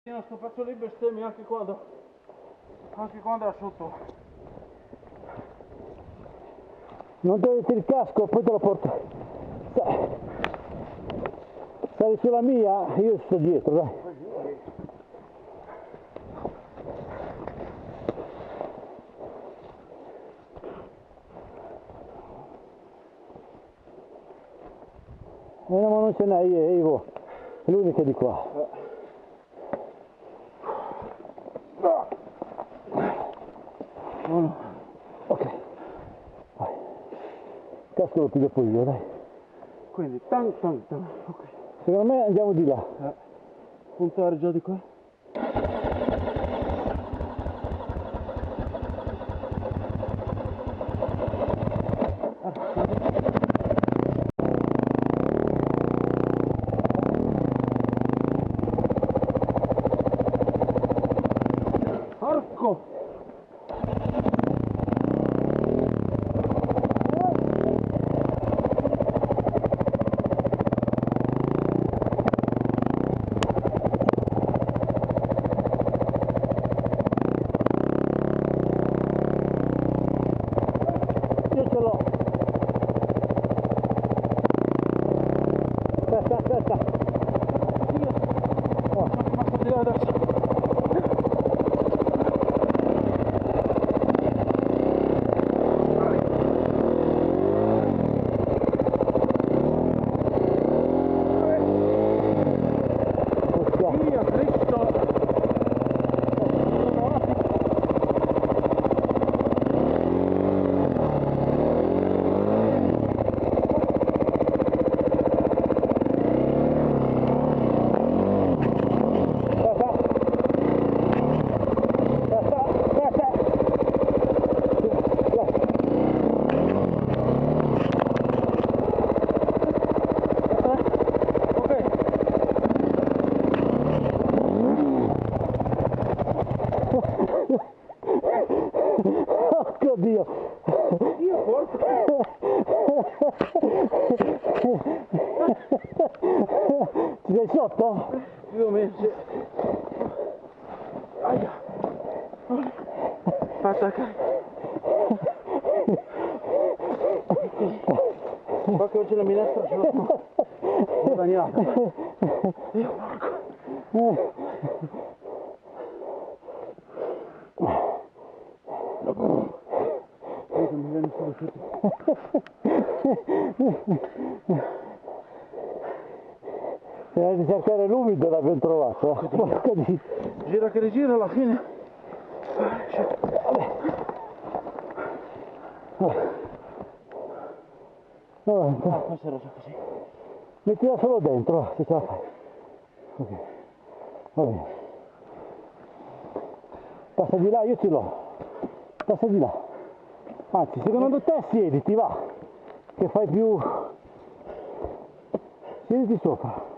Sto faccio le bestemmie anche quando è sotto. Non toglierti il casco, poi te lo porto. Sali sulla mia, io sto dietro, dai. No, ma non ce n'hai, Ivo. È l'unica di qua. Ok. Vai. Il casco lo piglio poi io, dai. Quindi tan tan tan. Ok. Secondo me andiamo di là. Puntare già di qua. Porco! Io ce l'ho. Aspetta. Oh, ma di là adesso. Via, Cristo! Oddio! Io porco! Ci sei sotto? Più o meno sì. Aia! Attacca! Qua che oggi la minestra ce l'ho guadagnata. Io porco! Che mi viene solo sotto. Bisogna di cercare l'umido l'abbiamo trovato. Gira che rigira alla fine. Qua sarà già così. Mettila solo dentro, se ce la fai. Ok, va bene. Passa di là, io ce l'ho. Passa di là. Anzi, secondo te siediti, va. Che fai più... Siediti sopra.